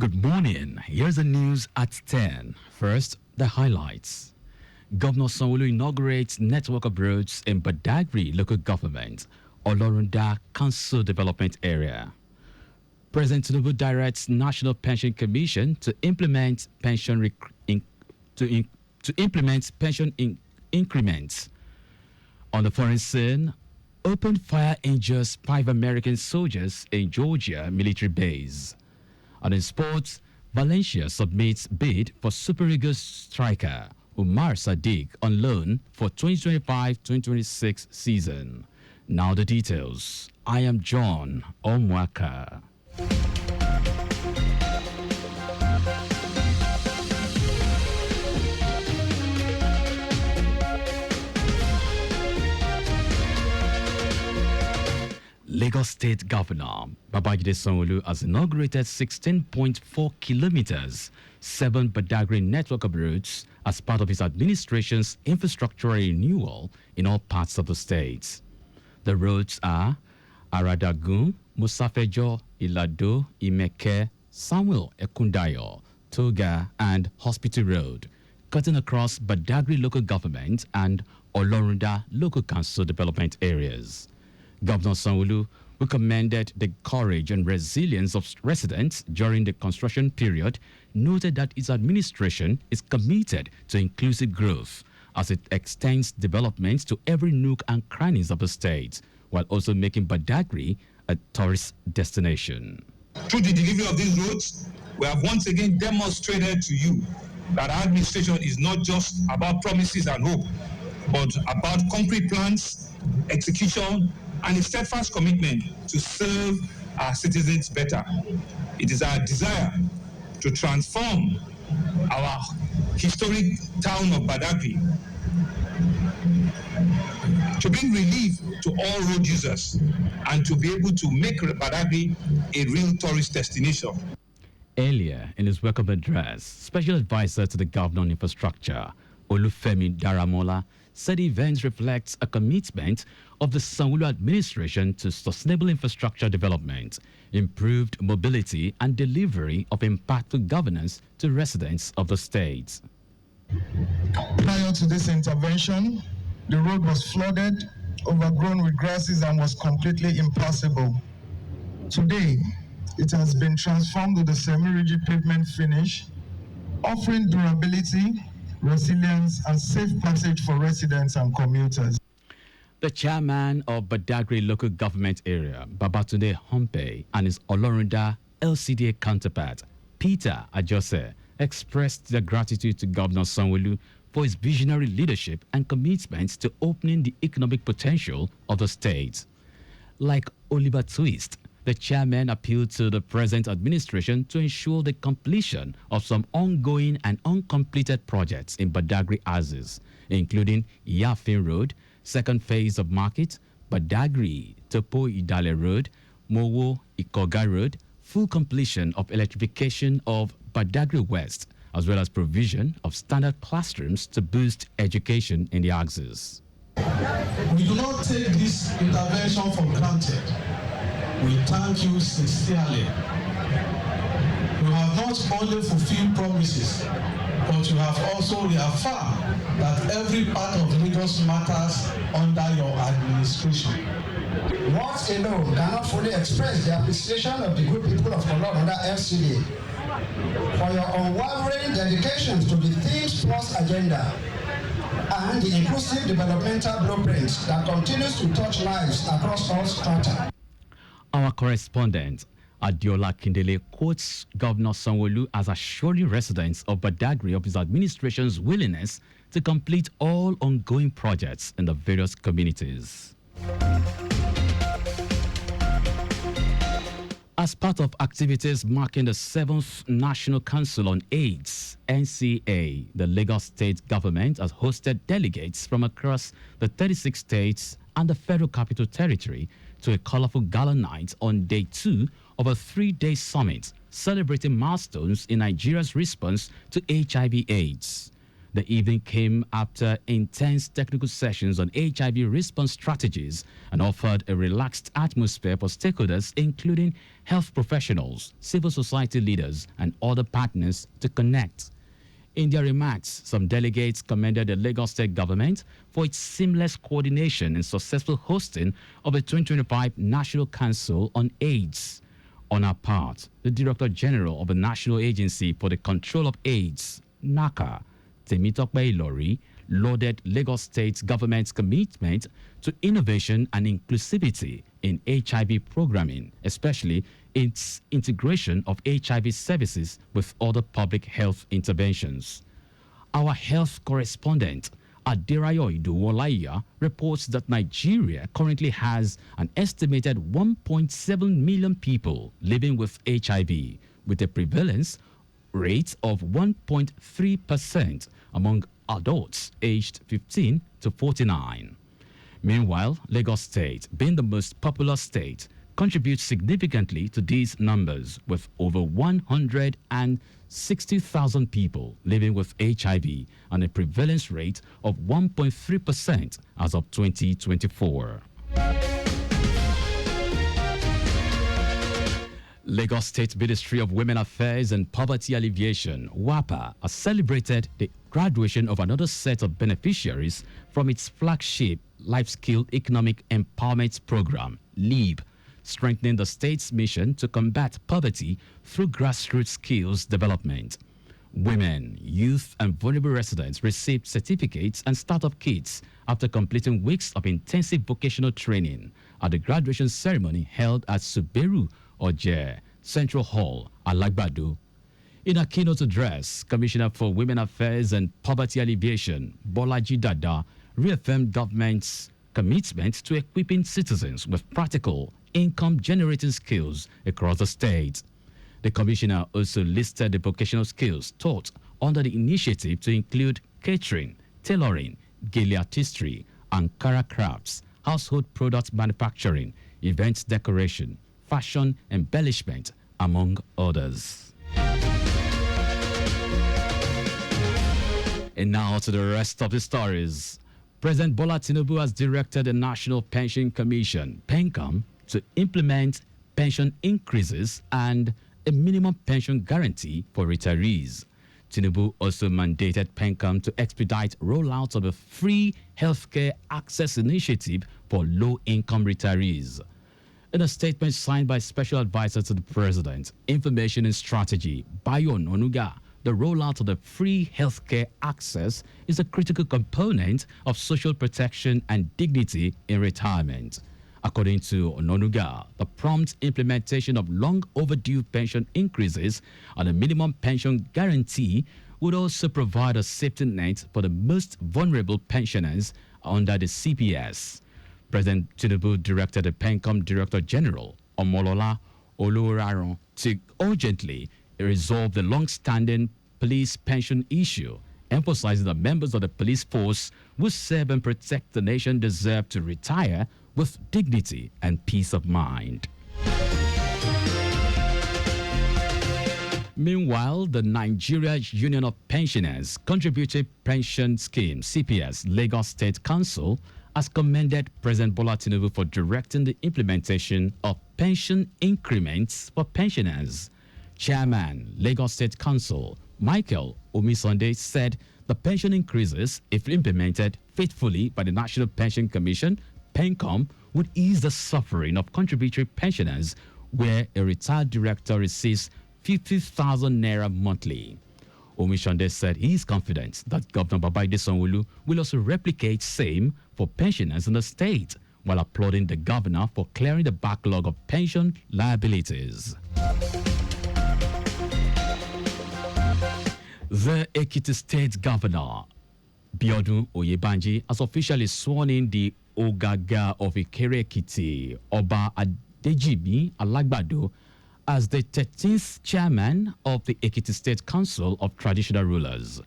Good morning. Here's the news at 10. First, the highlights. Governor Sanwo-Olu inaugurates network of roads in Badagry local government, Olorunda Council Development Area. President Tinubu directs National Pension Commission to implement pension increments. On the foreign scene, open fire injures 5 American soldiers in Georgia military base. And in sports, Valencia submits bid for Super Eagles striker Umar Sadiq on loan for 2025-2026 season. Now the details. I am John Omoaka. Lagos State Governor Babajide Sanwo-Olu has inaugurated 16.4 kilometers, 7 Badagry network of roads as part of his administration's infrastructural renewal in all parts of the state. The roads are Aradagun, Musafejo, Ilado, Imeke, Samuel Ekundayo, Toga, and Hospital Road, cutting across Badagry local government and Olorunda local council development areas. Governor Sanwo-Olu, who commended the courage and resilience of residents during the construction period, noted that his administration is committed to inclusive growth as it extends development to every nook and crannies of the state, while also making Badagry a tourist destination. Through the delivery of these roads, we have once again demonstrated to you that our administration is not just about promises and hope, but about concrete plans, execution, and a steadfast commitment to serve our citizens better. It is our desire to transform our historic town of Badagry, to bring relief to all road users, and to be able to make Badagry a real tourist destination. Earlier in his welcome address, Special Advisor to the Governor on Infrastructure, Olufemi Daramola, said the event reflects a commitment of the Sanwo-Olu administration to sustainable infrastructure development, improved mobility, and delivery of impactful governance to residents of the state. Prior to this intervention, the road was flooded, overgrown with grasses, and was completely impassable. Today, it has been transformed with a semi-rigid pavement finish, offering durability, resilience, and safe passage for residents and commuters. The chairman of Badagry local government area, Babatunde Hompe, and his Olorunda LCDA counterpart, Peter Ajose, expressed their gratitude to Governor Sanwo-Olu for his visionary leadership and commitment to opening the economic potential of the state. Like Oliver Twist, the chairman appealed to the present administration to ensure the completion of some ongoing and uncompleted projects in Badagry Axis, including Yafin Road, second phase of Market, Badagry Topo Idale Road, Mowo Ikoga Road, full completion of electrification of Badagry West, as well as provision of standard classrooms to boost education in the Axis. We do not take this intervention for granted. We thank you sincerely. You have not only fulfilled promises, but you have also reaffirmed that every part of Lagos matters under your administration. Words alone cannot fully express the appreciation of the good people of Olorunda under LCDA for your unwavering dedication to the Themes Plus agenda and the inclusive developmental blueprint that continues to touch lives across all strata. Our correspondent, Adiola Kindele, quotes Governor Sanwo-Olu as assuring residents of Badagry of his administration's willingness to complete all ongoing projects in the various communities. As part of activities marking the 7th National Council on AIDS, NCA, the Lagos State government has hosted delegates from across the 36 states and the Federal Capital Territory to a colorful gala night on day 2 of a 3-day summit celebrating milestones in Nigeria's response to HIV/AIDS. The evening came after intense technical sessions on HIV response strategies and offered a relaxed atmosphere for stakeholders, including health professionals, civil society leaders, and other partners to connect. In their remarks, some delegates commended the Lagos State government for its seamless coordination and successful hosting of the 2025 National Council on AIDS. On her part, the Director General of the National Agency for the Control of AIDS, NACA, Temitope Ilori, lauded Lagos State government's commitment to innovation and inclusivity in HIV programming, especially its integration of HIV services with other public health interventions. Our health correspondent, Adirayo Iduwolaiya, reports that Nigeria currently has an estimated 1.7 million people living with HIV, with a prevalence rate of 1.3% among adults aged 15 to 49. Meanwhile, Lagos State, being the most populous state, contributes significantly to these numbers, with over 160,000 people living with HIV and a prevalence rate of 1.3% as of 2024. Lagos State Ministry of Women Affairs and Poverty Alleviation, WAPA, has celebrated the graduation of another set of beneficiaries from its flagship Life Skill Economic Empowerment Program, LEAP, strengthening the state's mission to combat poverty through grassroots skills development. Women, youth, and vulnerable residents received certificates and startup kits after completing weeks of intensive vocational training at the graduation ceremony held at Suberu Oje Central Hall, Alagbado. In a keynote address, Commissioner for Women Affairs and Poverty Alleviation, Bolaji Dada, reaffirmed government's commitment to equipping citizens with practical income-generating skills across the state. The commissioner also listed the vocational skills taught under the initiative to include catering, tailoring, gilly artistry, Ankara crafts, household product manufacturing, event decoration, fashion embellishment, among others. And now to the rest of the stories. President Bola Tinubu has directed the National Pension Commission, PENCOM, to implement pension increases and a minimum pension guarantee for retirees. Tinubu also mandated PENCOM to expedite rollout of a free healthcare access initiative for low-income retirees. In a statement signed by Special Advisor to the President, Information and Strategy, Bayo Onuga, the rollout of the free healthcare access is a critical component of social protection and dignity in retirement. According to Ononuga, the prompt implementation of long overdue pension increases and a minimum pension guarantee would also provide a safety net for the most vulnerable pensioners under the CPS. President Tinubu directed the PENCOM Director General, Omolola Oluraron, to urgently resolve the long-standing police pension issue, emphasizing that members of the police force who serve and protect the nation deserve to retire with dignity and peace of mind. Meanwhile, the Nigeria Union of Pensioners Contributory Pension Scheme, CPS, Lagos State Council, has commended President Bola Tinubu for directing the implementation of pension increments for pensioners. Chairman, Lagos State Council, Michael Omisande, said the pension increases, if implemented faithfully by the National Pension Commission, PENCOM, would ease the suffering of contributory pensioners, where a retired director receives 50,000 naira monthly. Omishande said he is confident that Governor Babajide Sanwo-Olu will also replicate same for pensioners in the state, while applauding the governor for clearing the backlog of pension liabilities. The Ekiti State Governor, Biodun Oyebanji, has officially sworn in the Ogaga of Ikere Ekiti, Oba Adejibi Alagbado, as the 13th chairman of the Ekiti State Council of Traditional Rulers.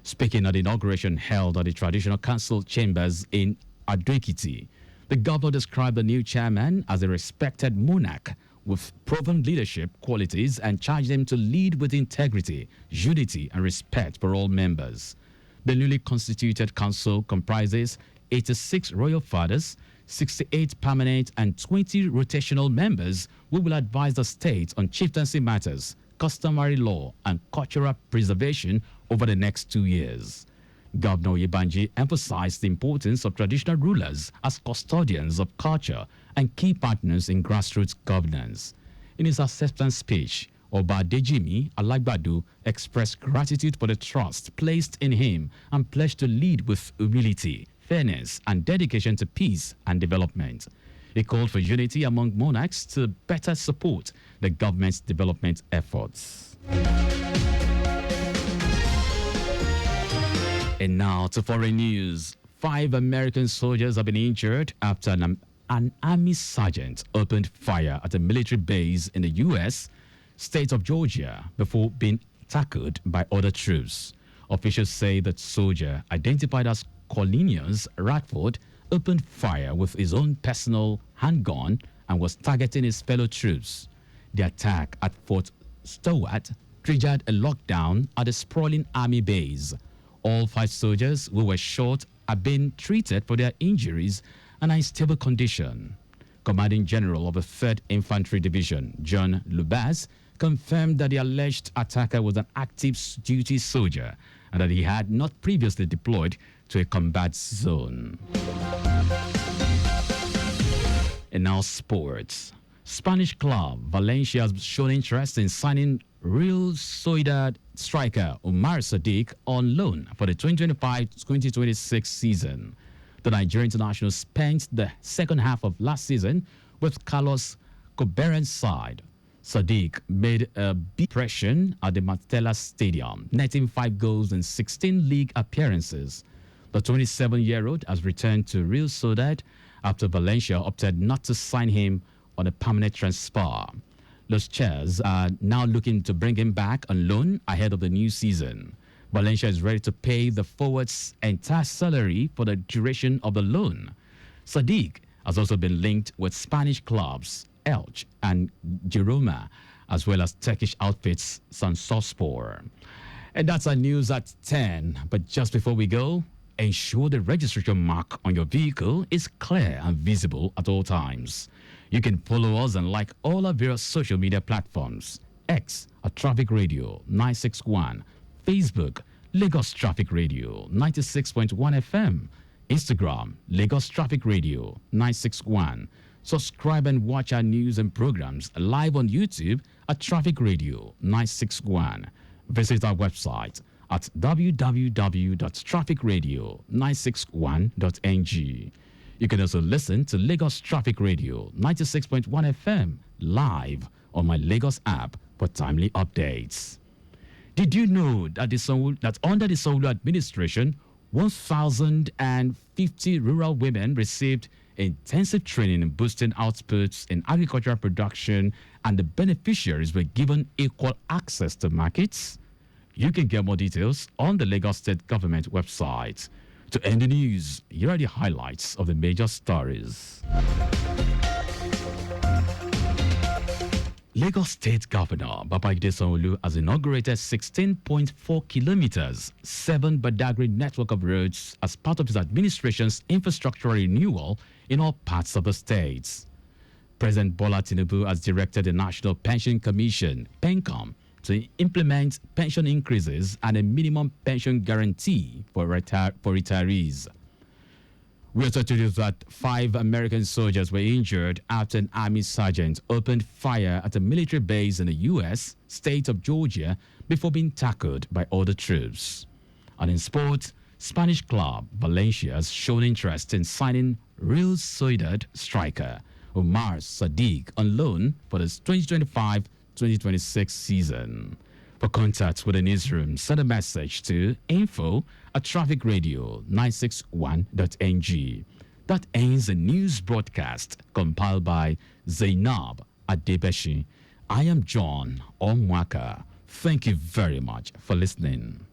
Speaking at the inauguration held at the Traditional Council chambers in Ado-Ekiti, the governor described the new chairman as a respected monarch with proven leadership qualities and charged him to lead with integrity, unity, and respect for all members. The newly constituted council comprises 86 royal fathers, 68 permanent and 20 rotational members who will advise the state on chieftaincy matters, customary law, and cultural preservation over the next 2 years. Governor Yebanji emphasized the importance of traditional rulers as custodians of culture and key partners in grassroots governance. In his acceptance speech, Oba Dejimi Alagbadu expressed gratitude for the trust placed in him and pledged to lead with humility, fairness, and dedication to peace and development. He called for unity among monarchs to better support the government's development efforts. And now to foreign news. 5 American soldiers have been injured after an army sergeant opened fire at a military base in the U.S. state of Georgia before being tackled by other troops. Officials say that soldier, identified as Cornelius Radford, opened fire with his own personal handgun and was targeting his fellow troops. The attack at Fort Stewart triggered a lockdown at the sprawling army base. All 5 soldiers who were shot are being treated for their injuries and are in stable condition. Commanding General of the 3rd Infantry Division, John Lubas, confirmed that the alleged attacker was an active duty soldier and that he had not previously deployed to a combat zone. And now sports. Spanish club Valencia has shown interest in signing Real Sociedad striker Omar Sadiq on loan for the 2025-2026 season. The Nigerian international spent the second half of last season with Carlos Coberan's side. Sadiq made a big impression at the Martella Stadium, netting 5 goals in 16 league appearances. The 27-year-old has returned to Real Sociedad after Valencia opted not to sign him on a permanent transfer. Los Chairs are now looking to bring him back on loan ahead of the new season. Valencia is ready to pay the forward's entire salary for the duration of the loan. Sadiq has also been linked with Spanish clubs Elche and Girona, as well as Turkish outfits Sansospor. And that's our news at 10. But just before we go, ensure the registration mark on your vehicle is clear and visible at all times. You can follow us and like all our various social media platforms. X at Traffic Radio 961, Facebook Lagos Traffic Radio 96.1 FM, Instagram Lagos Traffic Radio 961. Subscribe and watch our news and programs live on YouTube at Traffic Radio 961. Visit our website at www.trafficradio961.ng. You can also listen to Lagos Traffic Radio 96.1 FM live on my Lagos app for timely updates. Did you know that under the Sanwo-Olu administration, 1,050 rural women received intensive training in boosting outputs in agricultural production, and the beneficiaries were given equal access to markets? You can get more details on the Lagos State Government website. To end the news, here are the highlights of the major stories. Lagos State Governor Babajide Sanwo-Olu has inaugurated 16.4 kilometers, 7 Badagry network of roads as part of his administration's infrastructure renewal in all parts of the states. President Bola Tinubu has directed the National Pension Commission, PENCOM, to implement pension increases and a minimum pension guarantee for retirees. We also told you that 5 American soldiers were injured after an army sergeant opened fire at a military base in the U.S. state of Georgia before being tackled by other troops. And in sport, Spanish club Valencia has shown interest in signing Real Sociedad striker Omar Sadiq on loan for the 2025-2026 season. For contact with the newsroom, send a message to info@trafficradio961.ng. That ends the news broadcast compiled by Zainab Adebeshi. I am John Omoaka. Thank you very much for listening.